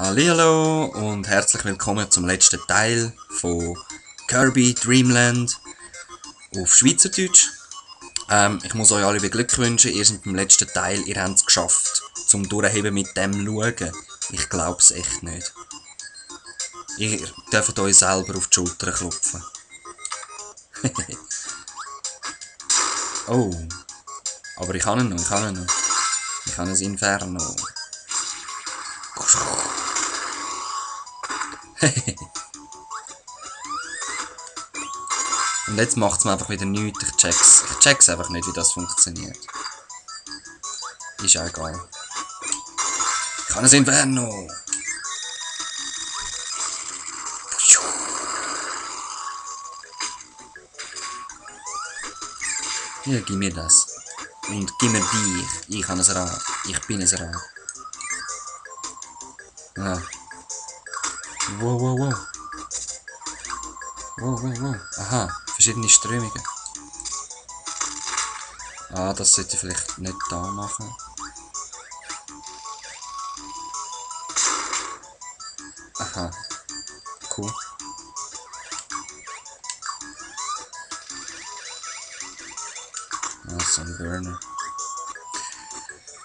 Hallihallo und herzlich willkommen zum letzten Teil von Kirby Dream Land auf Schweizerdeutsch. Ich muss euch alle beglückwünschen, ihr seid beim letzten Teil, ihr habt es geschafft. Zum Durchheben mit dem Schauen. Ich glaube es echt nicht. Ihr dürft euch selber auf die Schulter klopfen. Oh, aber ich habe ihn noch. Ich habe ein Inferno. Und jetzt macht es mir einfach wieder nichts. Ich check's einfach nicht, wie das funktioniert. Ist auch egal. Ich habe ein Inferno. Ja, gib mir das. Und gib mir dich. Ich habe ein Rad. Ich bin ein Rad. Ah. Wow. Wow. Aha, verschiedene Strömungen. Ah, das sollte ich vielleicht nicht da machen. Aha. Cool. Ah, so ein Burner.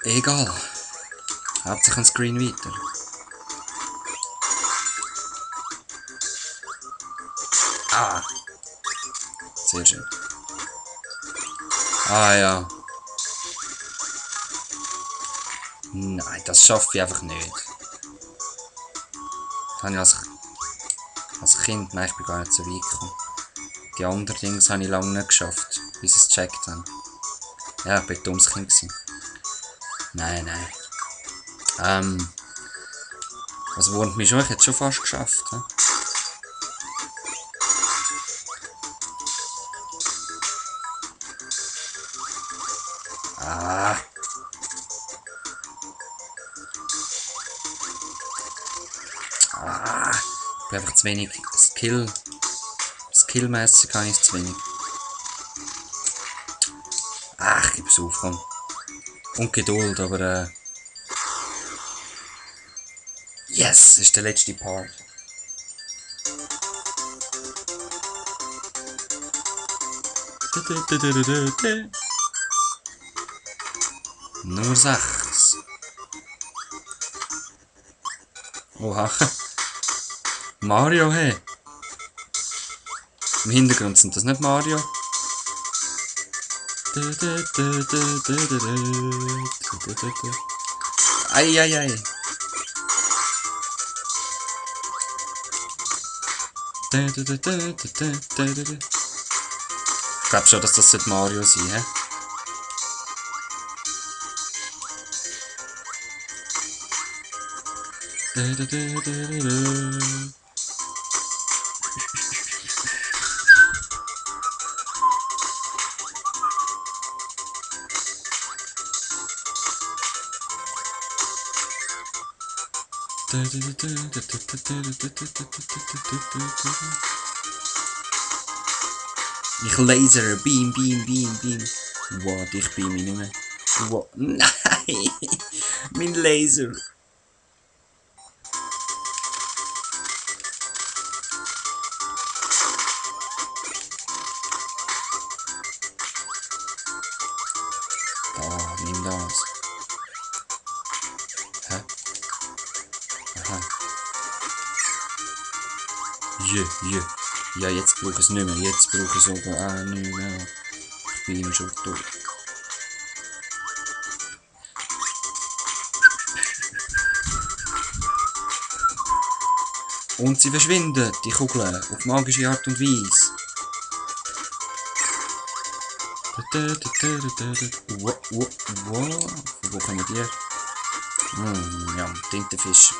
Egal. Hauptsache ein Screen weiter. Ah. Sehr schön. Ah ja. Nein, das schaffe ich einfach nicht. Das habe ich als Kind, nein, ich bin gar nicht so weit gekommen. Die anderen Dinge habe ich lange nicht geschafft, bis ich es gecheckt habe. Ja, ich bin ein dummes Kind gewesen. Nein. Was wurmt mich schon? Ich hätte es schon fast geschafft. He? Ah. Ich bin einfach zu wenig Skillmäßig habe ich zu wenig. Ach, ich gebe es auf, komm. Und Geduld, aber yes, ist der letzte Part. Nummer 6. Oha. Mario, hey. Im Hintergrund sind das nicht Mario. Ei. Ich glaube schon, dass das Mario sein sollte. Ich laser, beam. Wow, ich beam mich nicht mehr. Wow. Nein! Mein Laser! Ah, nimm das. Hä? Aha. Je. Ja, jetzt brauche ich es nicht mehr. Jetzt brauche ich es sogar auch nicht mehr. Ich bin ihm schon tot. Und sie verschwindet, die Kugeln, auf magische Art und Weise. Wo kommen die? Ja, Tintenfisch.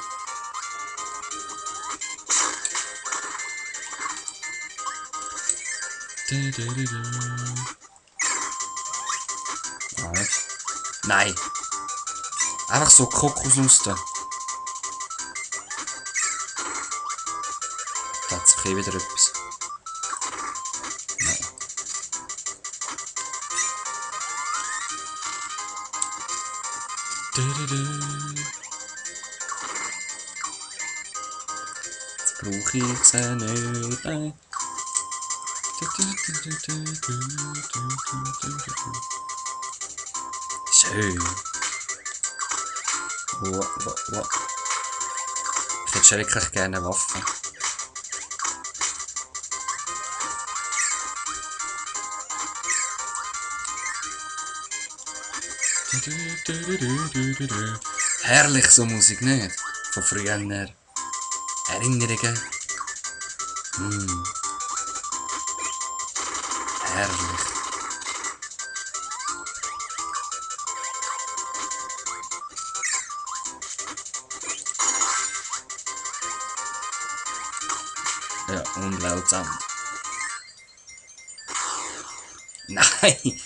Nein. Einfach so Kokosnuss. Da hat sich wieder etwas. Nein. brauche ich sie nicht. Nein. Schön. Wow. Ich hätte schrecklich gerne Waffen. Herrlich so Musik, nicht? Von früher. Erinnerungen. Herrlich. Ja, und laut zusammen. Nein!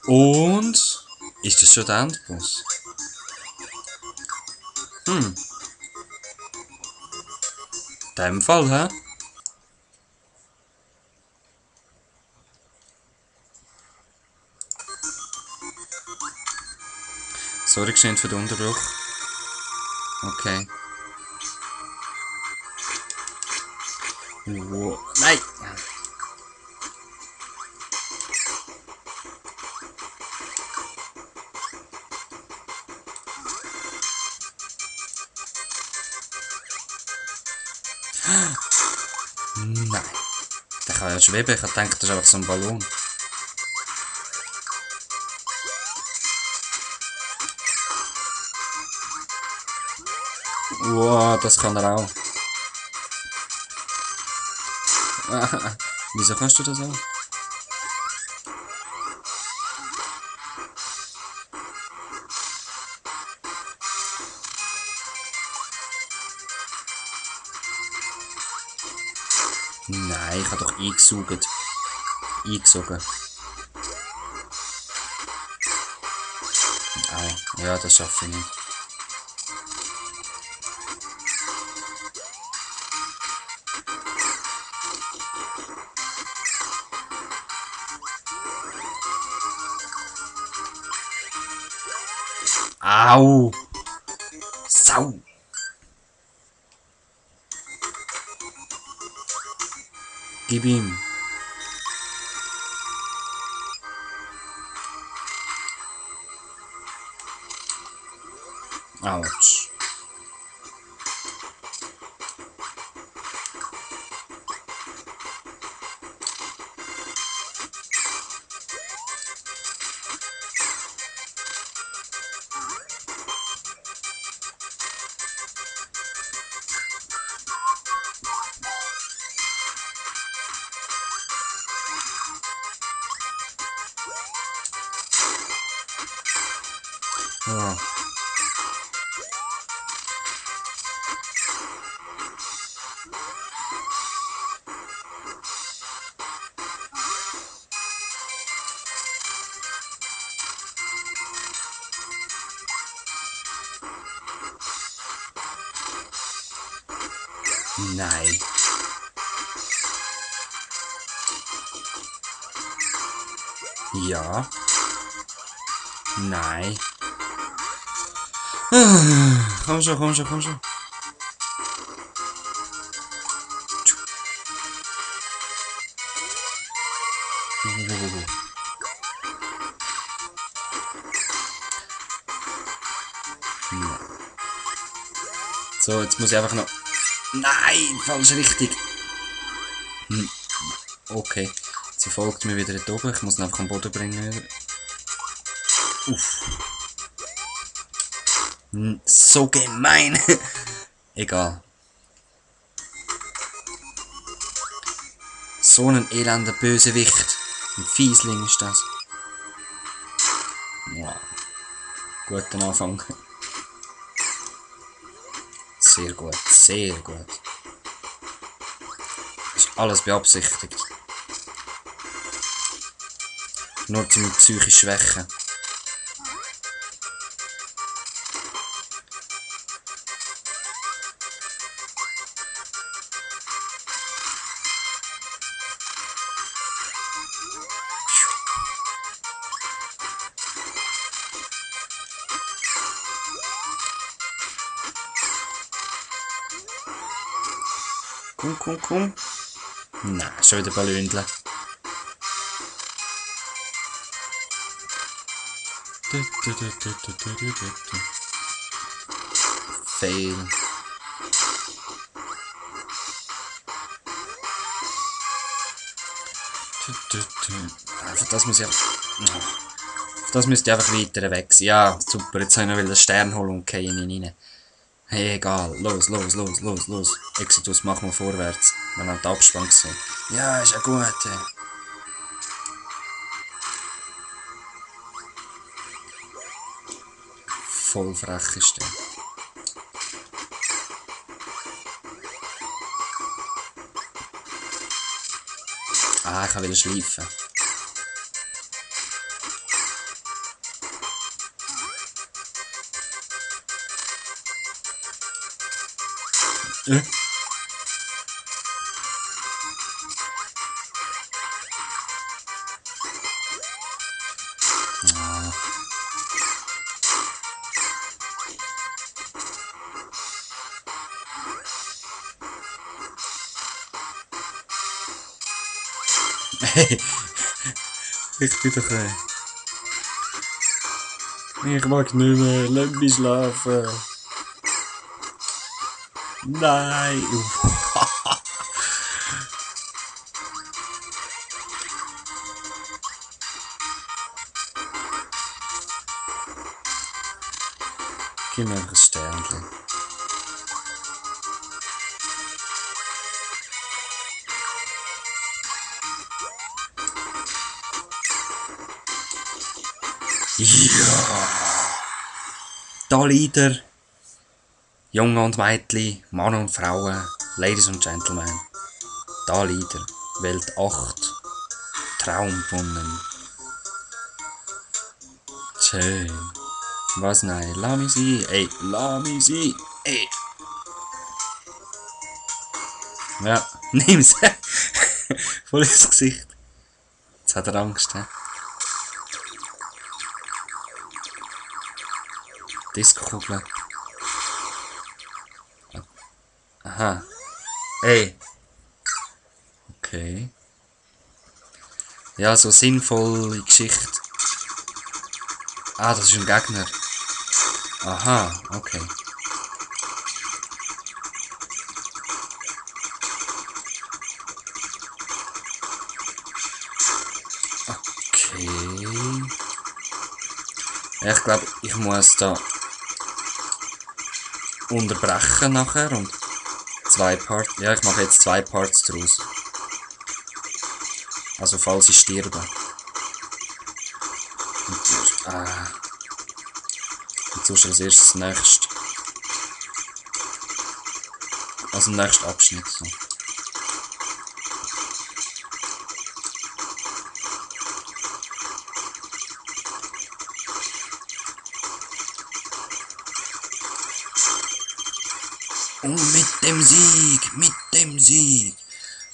Und ist das schon der Endboss? In dem Fall, hä? Sorry geschehen für den Unterbruch. Okay. Wow. Nein! Nein. Der kann ja schweben. Ich dachte, das ist einfach so ein Ballon. Wow, das kann er auch. Wieso kannst du das auch? Nein, ich habe doch eingesaugt. Eingesogen. Ah, ja, das schaffe ich nicht. Au! Sau! Gib ihm. Autsch. Oh. Nein. Ja. Nein. Komm schon, komm schon, komm schon. So, jetzt muss ich einfach noch... Nein, falsch richtig. Okay, jetzt verfolgt mich wieder dort oben. Ich muss ihn einfach am Boden bringen. Uff. So gemein. Egal. So ein elender Bösewicht. Ein Fiesling ist das. Wow. Guter Anfang. Sehr gut, sehr gut. Ist alles beabsichtigt. Nur zum psychisch schwächen. Komm. Nein, schon wieder Ballönle. Fail. Für das muss ich... Für das müsste ich einfach weiter weg sein. Ja, super, jetzt habe ich noch den Stern holen und gehe ihn rein. Hey, egal. Los. Exitus, mach mal vorwärts. Man hat den Abspann gesehen. Ja, ist ja gut. Voll frech ist der. Ah, ich kann wieder schleifen. Hey, ich bin doch... Ich mag nicht mehr, lass mich schlafen. Nein! Gib mir einfach ein Sternchen. Ja! Da Lieder, Junge und Mädchen, Mann und Frauen, Ladies und Gentlemen. Da Lieder, Welt 8, Traumbrunnen. Schön. Was nein, lass mich sein, ey, lass mich sein, ey. Ja, nimm's. Voll ins Gesicht. Jetzt hat er Angst, hä? Disco-Kugel. Aha. Ey. Okay. Ja, so sinnvolle Geschichte. Ah, das ist ein Gegner. Aha, okay. Okay. Ja, ich glaube, ich muss da unterbrechen nachher und zwei Parts. Ja, ich mache jetzt 2 Parts draus. Also falls ich sterbe. Und sonst als erstes das nächste. Also im nächsten Abschnitt. So. Und mit dem Sieg.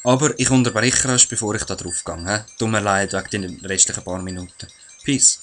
Aber ich unterbreche erst, bevor ich da drauf gehe. Tut mir leid wegen den restlichen paar Minuten. Peace.